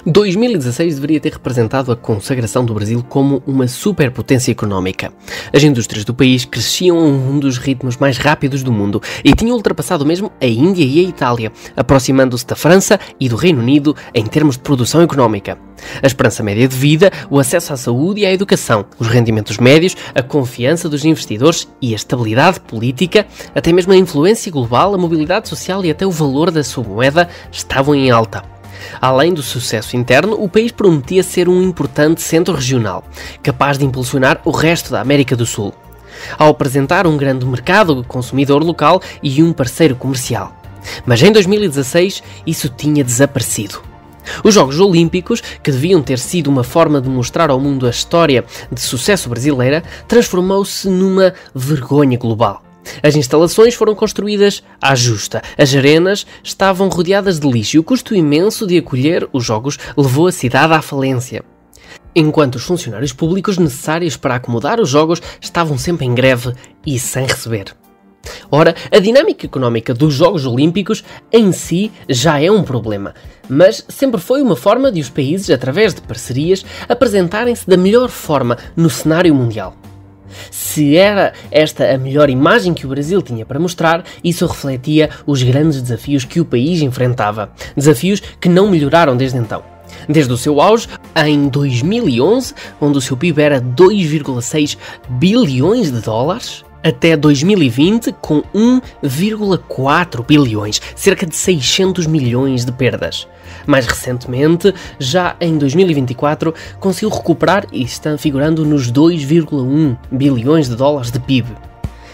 2016 deveria ter representado a consagração do Brasil como uma superpotência económica. As indústrias do país cresciam a um dos ritmos mais rápidos do mundo e tinham ultrapassado mesmo a Índia e a Itália, aproximando-se da França e do Reino Unido em termos de produção económica. A esperança média de vida, o acesso à saúde e à educação, os rendimentos médios, a confiança dos investidores e a estabilidade política, até mesmo a influência global, a mobilidade social e até o valor da sua moeda estavam em alta. Além do sucesso interno, o país prometia ser um importante centro regional, capaz de impulsionar o resto da América do Sul, ao apresentar um grande mercado consumidor local e um parceiro comercial. Mas em 2016 isso tinha desaparecido. Os Jogos Olímpicos, que deviam ter sido uma forma de mostrar ao mundo a história de sucesso brasileira, transformou-se numa vergonha global. As instalações foram construídas à justa, as arenas estavam rodeadas de lixo e o custo imenso de acolher os Jogos levou a cidade à falência. Enquanto os funcionários públicos necessários para acomodar os Jogos estavam sempre em greve e sem receber. Ora, a dinâmica económica dos Jogos Olímpicos em si já é um problema, mas sempre foi uma forma de os países, através de parcerias, apresentarem-se da melhor forma no cenário mundial. Se era esta a melhor imagem que o Brasil tinha para mostrar, isso refletia os grandes desafios que o país enfrentava. Desafios que não melhoraram desde então. Desde o seu auge, em 2011, onde o seu PIB era 2,6 bilhões de dólares, até 2020, com 1,4 bilhões, cerca de 600 milhões de perdas. Mais recentemente, já em 2024, conseguiu recuperar e está figurando nos 2,1 bilhões de dólares de PIB.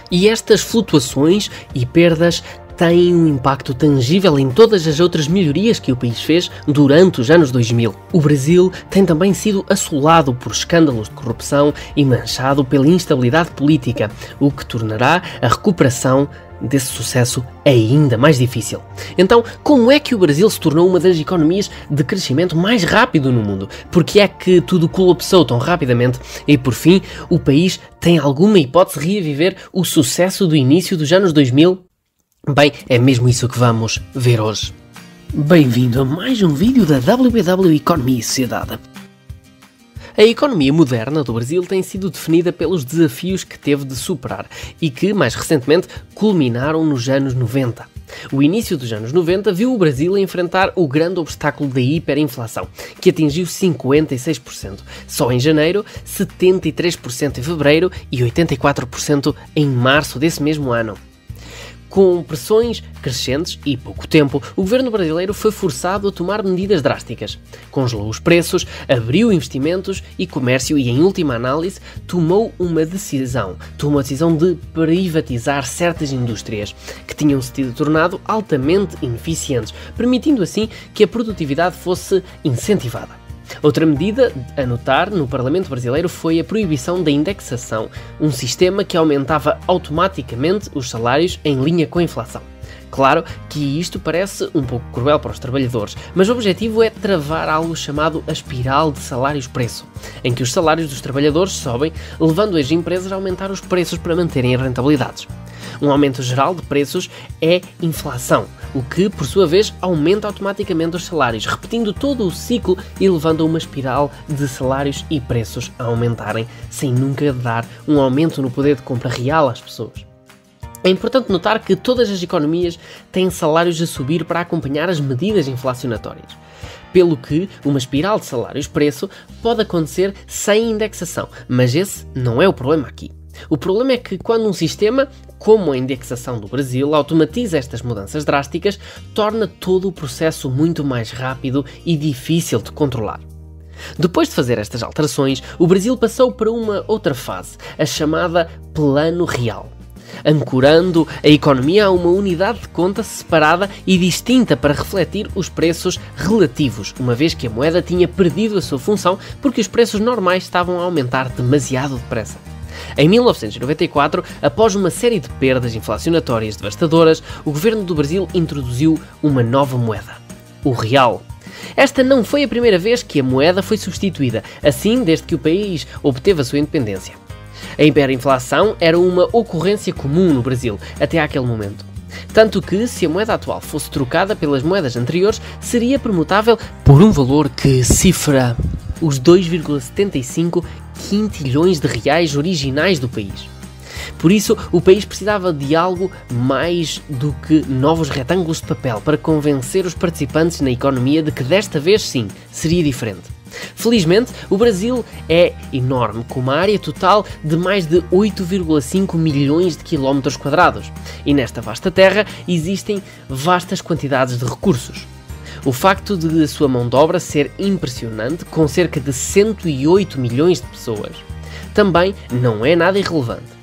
E estas flutuações e perdas têm um impacto tangível em todas as outras melhorias que o país fez durante os anos 2000. O Brasil tem também sido assolado por escândalos de corrupção e manchado pela instabilidade política, o que tornará a recuperação desse sucesso ainda mais difícil. Então, como é que o Brasil se tornou uma das economias de crescimento mais rápido no mundo? Por que é que tudo colapsou tão rapidamente e, por fim, o país tem alguma hipótese de reviver o sucesso do início dos anos 2000? Bem, é mesmo isso que vamos ver hoje. Bem-vindo a mais um vídeo da WBW Economia e Sociedade. A economia moderna do Brasil tem sido definida pelos desafios que teve de superar e que, mais recentemente, culminaram nos anos 90. O início dos anos 90 viu o Brasil enfrentar o grande obstáculo da hiperinflação, que atingiu 56%, só em janeiro, 73% em fevereiro e 84% em março desse mesmo ano. Com pressões crescentes e pouco tempo, o governo brasileiro foi forçado a tomar medidas drásticas. Congelou os preços, abriu investimentos e comércio e, em última análise, tomou a decisão de privatizar certas indústrias que tinham se tornado altamente ineficientes, permitindo assim que a produtividade fosse incentivada. Outra medida a notar no Parlamento brasileiro foi a proibição da indexação, um sistema que aumentava automaticamente os salários em linha com a inflação. Claro que isto parece um pouco cruel para os trabalhadores, mas o objetivo é travar algo chamado a espiral de salários-preço, em que os salários dos trabalhadores sobem, levando as empresas a aumentar os preços para manterem as rentabilidades. Um aumento geral de preços é inflação, o que, por sua vez, aumenta automaticamente os salários, repetindo todo o ciclo e levando a uma espiral de salários e preços a aumentarem, sem nunca dar um aumento no poder de compra real às pessoas. É importante notar que todas as economias têm salários a subir para acompanhar as medidas inflacionatórias, pelo que uma espiral de salários-preço pode acontecer sem indexação, mas esse não é o problema aqui. O problema é que quando um sistema, como a indexação do Brasil, automatiza estas mudanças drásticas, torna todo o processo muito mais rápido e difícil de controlar. Depois de fazer estas alterações, o Brasil passou para uma outra fase, a chamada Plano Real, ancorando a economia a uma unidade de conta separada e distinta para refletir os preços relativos, uma vez que a moeda tinha perdido a sua função porque os preços normais estavam a aumentar demasiado depressa. Em 1994, após uma série de perdas inflacionatórias devastadoras, o governo do Brasil introduziu uma nova moeda, o real. Esta não foi a primeira vez que a moeda foi substituída, assim desde que o país obteve a sua independência. A hiperinflação era uma ocorrência comum no Brasil, até àquele momento. Tanto que, se a moeda atual fosse trocada pelas moedas anteriores, seria permutável por um valor que cifra os 2,75 quintilhões de reais originais do país. Por isso, o país precisava de algo mais do que novos retângulos de papel para convencer os participantes na economia de que desta vez sim, seria diferente. Felizmente, o Brasil é enorme, com uma área total de mais de 8,5 milhões de quilómetros quadrados, e nesta vasta terra existem vastas quantidades de recursos. O facto de a sua mão de obra ser impressionante, com cerca de 108 milhões de pessoas, também não é nada irrelevante.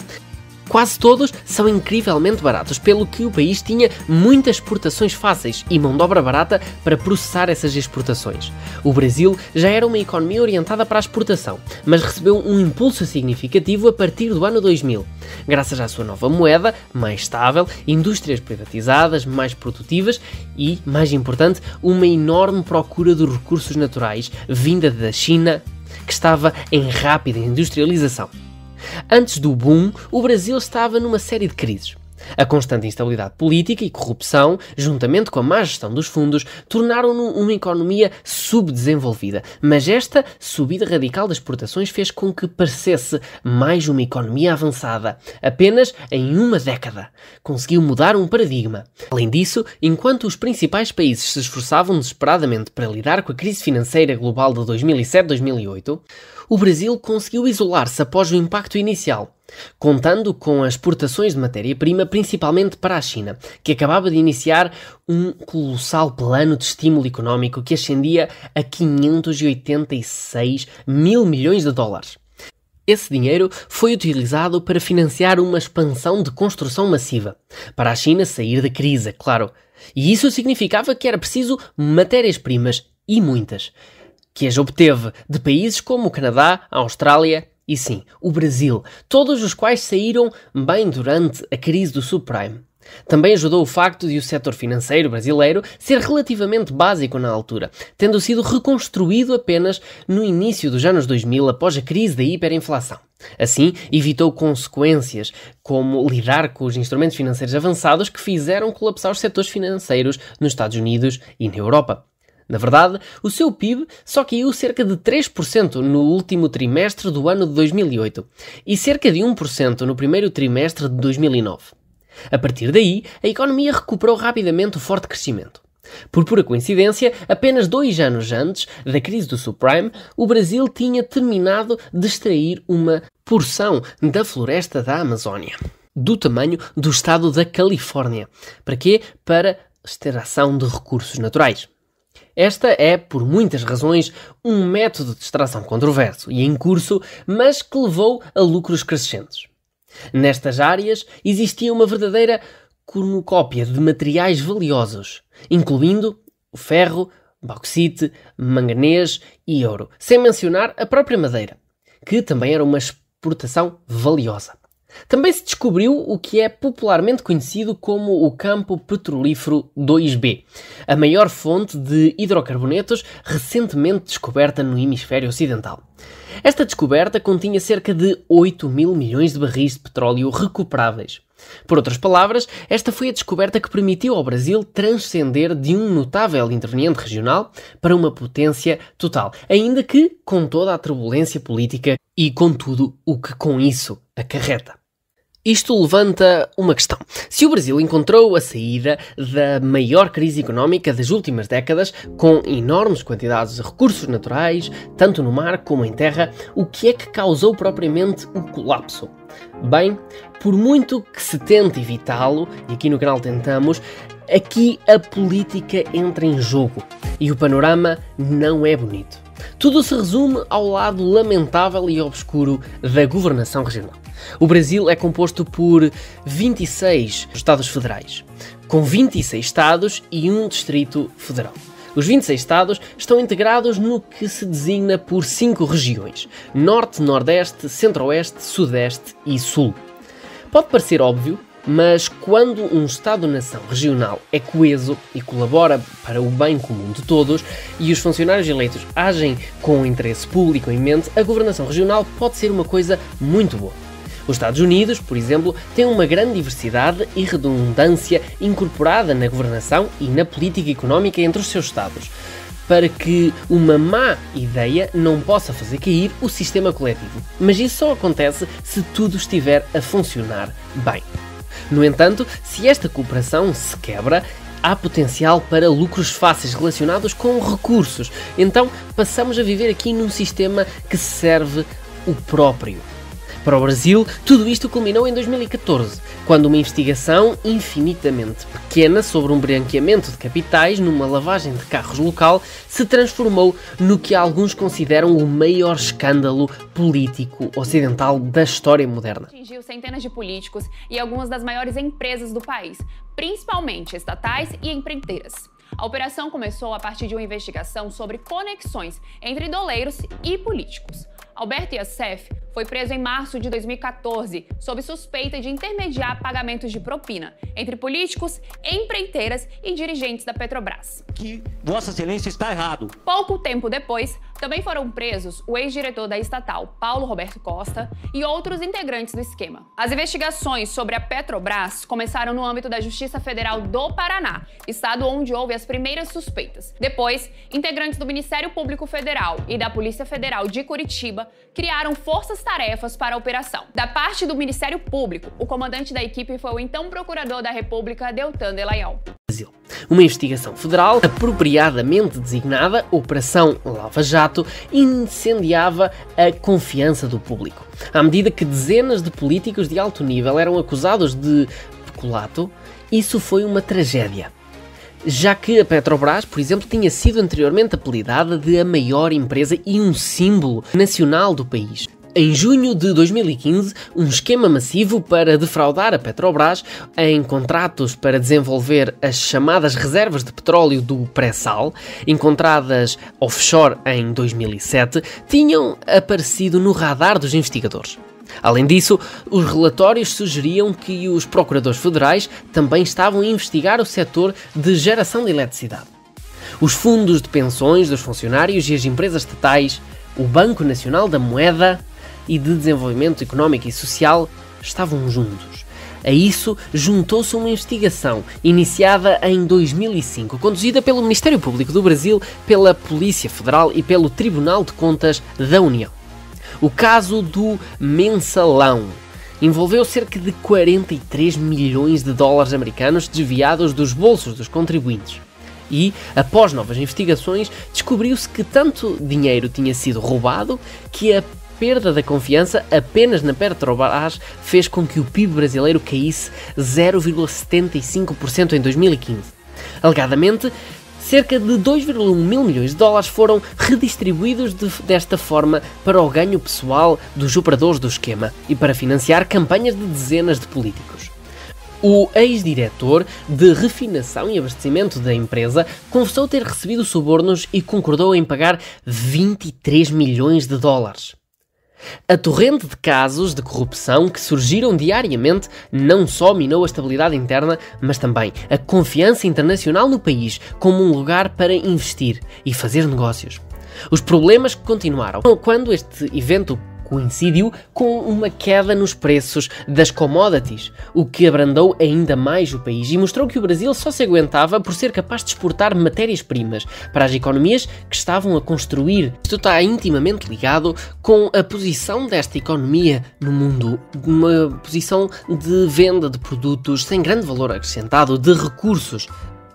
Quase todos são incrivelmente baratos, pelo que o país tinha muitas exportações fáceis e mão de obra barata para processar essas exportações. O Brasil já era uma economia orientada para a exportação, mas recebeu um impulso significativo a partir do ano 2000, graças à sua nova moeda, mais estável, indústrias privatizadas, mais produtivas e, mais importante, uma enorme procura de recursos naturais vinda da China, que estava em rápida industrialização. Antes do boom, o Brasil estava numa série de crises. A constante instabilidade política e corrupção, juntamente com a má gestão dos fundos, tornaram-no uma economia subdesenvolvida. Mas esta subida radical das exportações fez com que parecesse mais uma economia avançada. Apenas em uma década conseguiu mudar um paradigma. Além disso, enquanto os principais países se esforçavam desesperadamente para lidar com a crise financeira global de 2007-2008, o Brasil conseguiu isolar-se após o impacto inicial, contando com as exportações de matéria-prima principalmente para a China, que acabava de iniciar um colossal plano de estímulo económico que ascendia a 586 mil milhões de dólares. Esse dinheiro foi utilizado para financiar uma expansão de construção massiva, para a China sair da crise, claro. E isso significava que era preciso matérias-primas, e muitas, que as obteve de países como o Canadá, a Austrália e sim, o Brasil, todos os quais saíram bem durante a crise do subprime. Também ajudou o facto de o setor financeiro brasileiro ser relativamente básico na altura, tendo sido reconstruído apenas no início dos anos 2000 após a crise da hiperinflação. Assim, evitou consequências como lidar com os instrumentos financeiros avançados que fizeram colapsar os setores financeiros nos Estados Unidos e na Europa. Na verdade, o seu PIB só caiu cerca de 3% no último trimestre do ano de 2008 e cerca de 1% no primeiro trimestre de 2009. A partir daí, a economia recuperou rapidamente o forte crescimento. Por pura coincidência, apenas 2 anos antes da crise do subprime, o Brasil tinha terminado de extrair uma porção da floresta da Amazónia, do tamanho do estado da Califórnia. Para quê? Para extração de recursos naturais. Esta é, por muitas razões, um método de extração controverso e em curso, mas que levou a lucros crescentes. Nestas áreas existia uma verdadeira cornucópia de materiais valiosos, incluindo o ferro, bauxite, manganês e ouro, sem mencionar a própria madeira, que também era uma exportação valiosa. Também se descobriu o que é popularmente conhecido como o campo petrolífero 2B, a maior fonte de hidrocarbonetos recentemente descoberta no hemisfério ocidental. Esta descoberta continha cerca de 8 mil milhões de barris de petróleo recuperáveis. Por outras palavras, esta foi a descoberta que permitiu ao Brasil transcender de um notável interveniente regional para uma potência total, ainda que com toda a turbulência política e com tudo o que com isso acarreta. Isto levanta uma questão. Se o Brasil encontrou a saída da maior crise económica das últimas décadas, com enormes quantidades de recursos naturais, tanto no mar como em terra, o que é que causou propriamente o colapso? Bem, por muito que se tente evitá-lo, e aqui no canal tentamos, aqui a política entra em jogo e o panorama não é bonito. Tudo se resume ao lado lamentável e obscuro da governação regional. O Brasil é composto por 26 Estados federais, com 26 Estados e um Distrito Federal. Os 26 Estados estão integrados no que se designa por 5 regiões: Norte, Nordeste, Centro-Oeste, Sudeste e Sul. Pode parecer óbvio, mas quando um Estado-nação regional é coeso e colabora para o bem comum de todos e os funcionários eleitos agem com o interesse público em mente, a governação regional pode ser uma coisa muito boa. Os Estados Unidos, por exemplo, têm uma grande diversidade e redundância incorporada na governação e na política económica entre os seus Estados, para que uma má ideia não possa fazer cair o sistema coletivo. Mas isso só acontece se tudo estiver a funcionar bem. No entanto, se esta cooperação se quebra, há potencial para lucros fáceis relacionados com recursos. Então, passamos a viver aqui num sistema que serve o próprio. Para o Brasil, tudo isto culminou em 2014, quando uma investigação infinitamente pequena sobre um branqueamento de capitais numa lavagem de carros local se transformou no que alguns consideram o maior escândalo político ocidental da história moderna. Atingiu centenas de políticos e algumas das maiores empresas do país, principalmente estatais e empreiteiras. A operação começou a partir de uma investigação sobre conexões entre doleiros e políticos. Alberto Iacef foi preso em março de 2014 sob suspeita de intermediar pagamentos de propina entre políticos, empreiteiras e dirigentes da Petrobras. Que Vossa Excelência está errado. Pouco tempo depois, também foram presos o ex-diretor da estatal, Paulo Roberto Costa, e outros integrantes do esquema. As investigações sobre a Petrobras começaram no âmbito da Justiça Federal do Paraná, estado onde houve as primeiras suspeitas. Depois, integrantes do Ministério Público Federal e da Polícia Federal de Curitiba criaram forças-tarefas para a operação. Da parte do Ministério Público, o comandante da equipe foi o então procurador da República, Deltan Dallagnol. Uma investigação federal, apropriadamente designada Operação Lava Jato, incendiava a confiança do público. À medida que dezenas de políticos de alto nível eram acusados de peculato, isso foi uma tragédia. Já que a Petrobras, por exemplo, tinha sido anteriormente apelidada de a maior empresa e um símbolo nacional do país. Em junho de 2015, um esquema massivo para defraudar a Petrobras em contratos para desenvolver as chamadas reservas de petróleo do pré-sal, encontradas offshore em 2007, tinham aparecido no radar dos investigadores. Além disso, os relatórios sugeriam que os procuradores federais também estavam a investigar o setor de geração de eletricidade. Os fundos de pensões dos funcionários e as empresas estatais, o Banco Nacional da Moeda e de Desenvolvimento Económico e Social estavam juntos. A isso juntou-se uma investigação iniciada em 2005, conduzida pelo Ministério Público do Brasil, pela Polícia Federal e pelo Tribunal de Contas da União. O caso do Mensalão envolveu cerca de 43 milhões de dólares americanos desviados dos bolsos dos contribuintes. E, após novas investigações, descobriu-se que tanto dinheiro tinha sido roubado que a perda da confiança apenas na Petrobras fez com que o PIB brasileiro caísse 0,75% em 2015. Alegadamente, cerca de 2,1 mil milhões de dólares foram redistribuídos desta forma para o ganho pessoal dos operadores do esquema e para financiar campanhas de dezenas de políticos. O ex-diretor de refinação e abastecimento da empresa confessou ter recebido subornos e concordou em pagar 23 milhões de dólares. A torrente de casos de corrupção que surgiram diariamente não só minou a estabilidade interna, mas também a confiança internacional no país como um lugar para investir e fazer negócios. Os problemas continuaram quando este evento coincidiu com uma queda nos preços das commodities, o que abrandou ainda mais o país e mostrou que o Brasil só se aguentava por ser capaz de exportar matérias-primas para as economias que estavam a construir. Isto está intimamente ligado com a posição desta economia no mundo, uma posição de venda de produtos sem grande valor acrescentado, de recursos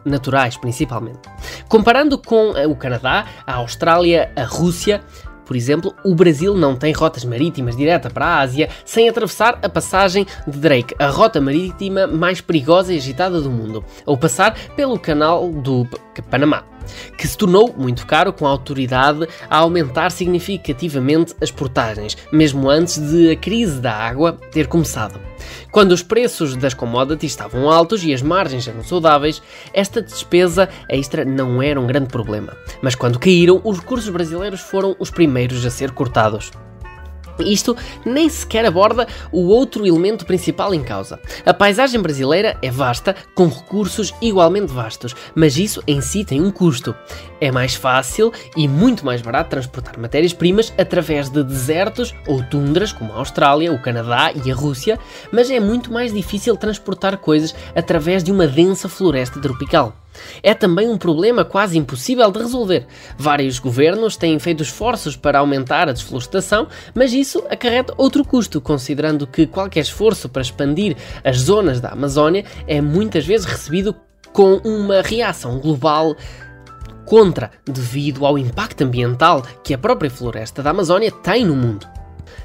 naturais principalmente. Comparando com o Canadá, a Austrália, a Rússia, por exemplo, o Brasil não tem rotas marítimas direta para a Ásia sem atravessar a passagem de Drake, a rota marítima mais perigosa e agitada do mundo, ou passar pelo canal do Panamá, que se tornou muito caro com a autoridade a aumentar significativamente as portagens, mesmo antes de a crise da água ter começado. Quando os preços das commodities estavam altos e as margens eram saudáveis, esta despesa extra não era um grande problema. Mas quando caíram, os recursos brasileiros foram os primeiros a ser cortados. Isto nem sequer aborda o outro elemento principal em causa. A paisagem brasileira é vasta, com recursos igualmente vastos, mas isso em si tem um custo. É mais fácil e muito mais barato transportar matérias-primas através de desertos ou tundras, como a Austrália, o Canadá e a Rússia, mas é muito mais difícil transportar coisas através de uma densa floresta tropical. É também um problema quase impossível de resolver. Vários governos têm feito esforços para aumentar a desflorestação, mas isso acarreta outro custo, considerando que qualquer esforço para expandir as zonas da Amazónia é muitas vezes recebido com uma reação global contra, devido ao impacto ambiental que a própria floresta da Amazónia tem no mundo.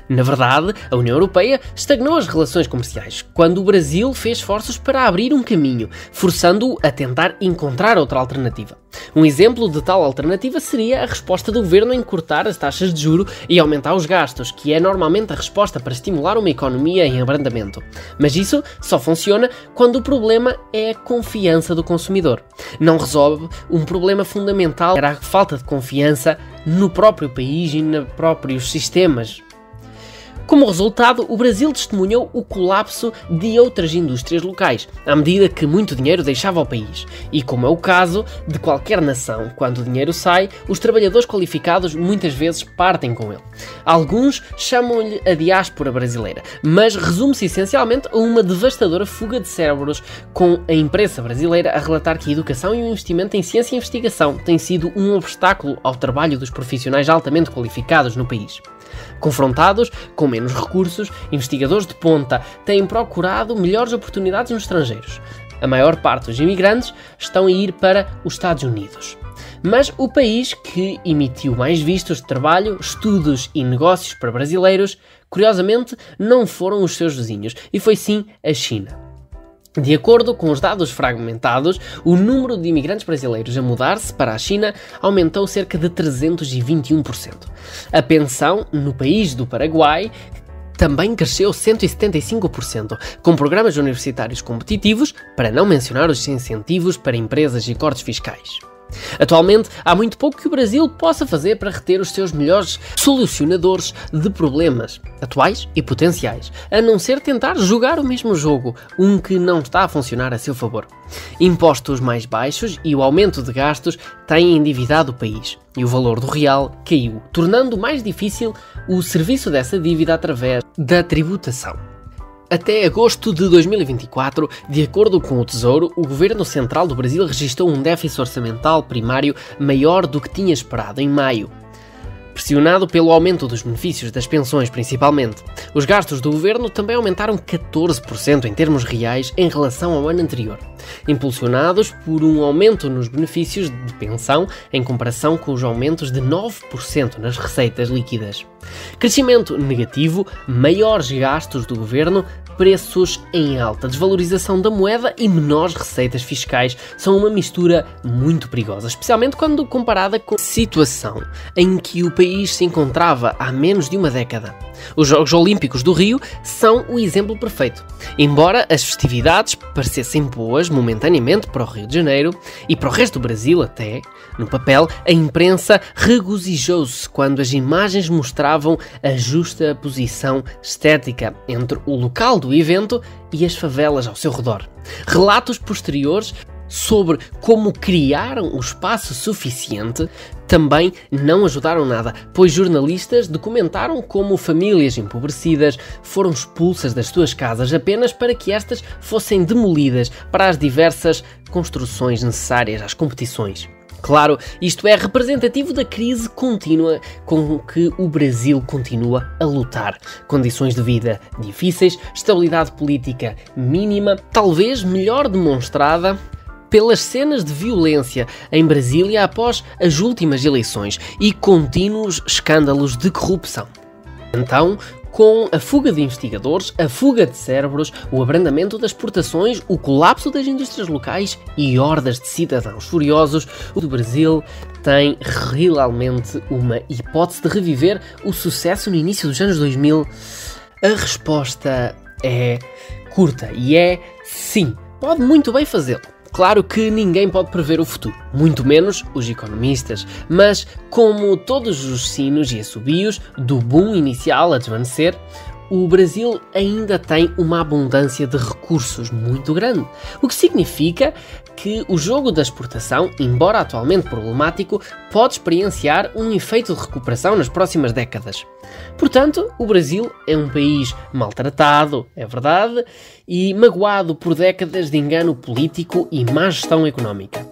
Na verdade, a União Europeia estagnou as relações comerciais quando o Brasil fez esforços para abrir um caminho, forçando-o a tentar encontrar outra alternativa. Um exemplo de tal alternativa seria a resposta do governo em cortar as taxas de juro e aumentar os gastos, que é normalmente a resposta para estimular uma economia em abrandamento. Mas isso só funciona quando o problema é a confiança do consumidor. Não resolve um problema fundamental, que era a falta de confiança no próprio país e nos próprios sistemas. Como resultado, o Brasil testemunhou o colapso de outras indústrias locais, à medida que muito dinheiro deixava o país. E como é o caso de qualquer nação, quando o dinheiro sai, os trabalhadores qualificados muitas vezes partem com ele. Alguns chamam-lhe a diáspora brasileira, mas resume-se essencialmente a uma devastadora fuga de cérebros, com a imprensa brasileira a relatar que a educação e o investimento em ciência e investigação têm sido um obstáculo ao trabalho dos profissionais altamente qualificados no país. Confrontados com menos recursos, investigadores de ponta têm procurado melhores oportunidades nos estrangeiros. A maior parte dos imigrantes estão a ir para os Estados Unidos. Mas o país que emitiu mais vistos de trabalho, estudos e negócios para brasileiros, curiosamente, não foram os seus vizinhos, e foi sim a China. De acordo com os dados fragmentados, o número de imigrantes brasileiros a mudar-se para a China aumentou cerca de 321%. A pensão no país do Paraguai também cresceu 175%, com programas universitários competitivos, para não mencionar os incentivos para empresas e cortes fiscais. Atualmente, há muito pouco que o Brasil possa fazer para reter os seus melhores solucionadores de problemas atuais e potenciais, a não ser tentar jogar o mesmo jogo, um que não está a funcionar a seu favor. Impostos mais baixos e o aumento de gastos têm endividado o país, e o valor do real caiu, tornando mais difícil o serviço dessa dívida através da tributação. Até agosto de 2024, de acordo com o Tesouro, o Governo Central do Brasil registrou um déficit orçamental primário maior do que tinha esperado em maio. Pressionado pelo aumento dos benefícios das pensões principalmente, os gastos do governo também aumentaram 14% em termos reais em relação ao ano anterior, impulsionados por um aumento nos benefícios de pensão em comparação com os aumentos de 9% nas receitas líquidas. Crescimento negativo, maiores gastos do governo, preços em alta, desvalorização da moeda e menores receitas fiscais são uma mistura muito perigosa, especialmente quando comparada com a situação em que o país se encontrava há menos de uma década. Os Jogos Olímpicos do Rio são o exemplo perfeito. Embora as festividades parecessem boas momentaneamente para o Rio de Janeiro e para o resto do Brasil até, no papel, a imprensa regozijou-se quando as imagens mostravam a justa posição estética entre o local do evento e as favelas ao seu redor. Relatos posteriores sobre como criaram o espaço suficiente também não ajudaram nada, pois jornalistas documentaram como famílias empobrecidas foram expulsas das suas casas apenas para que estas fossem demolidas para as diversas construções necessárias às competições. Claro, isto é representativo da crise contínua com que o Brasil continua a lutar. Condições de vida difíceis, estabilidade política mínima, talvez melhor demonstrada pelas cenas de violência em Brasília após as últimas eleições e contínuos escândalos de corrupção. Então, com a fuga de investigadores, a fuga de cérebros, o abrandamento das exportações, o colapso das indústrias locais e hordas de cidadãos furiosos, o Brasil tem realmente uma hipótese de reviver o sucesso no início dos anos 2000? A resposta é curta e é sim, pode muito bem fazê-lo. Claro que ninguém pode prever o futuro, muito menos os economistas, mas como todos os sinos e assobios do boom inicial a desvanecer, o Brasil ainda tem uma abundância de recursos muito grande, o que significa que o jogo da exportação, embora atualmente problemático, pode experienciar um efeito de recuperação nas próximas décadas. Portanto, o Brasil é um país maltratado, é verdade, e magoado por décadas de engano político e má gestão económica.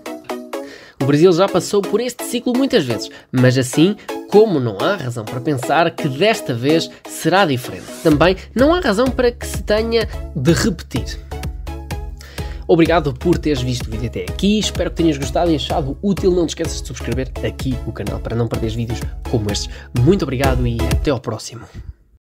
O Brasil já passou por este ciclo muitas vezes, mas assim, como não há razão para pensar que desta vez será diferente, também não há razão para que se tenha de repetir. Obrigado por teres visto o vídeo até aqui, espero que tenhas gostado e achado útil. Não te esqueças de subscrever aqui o canal para não perderes vídeos como estes. Muito obrigado e até ao próximo.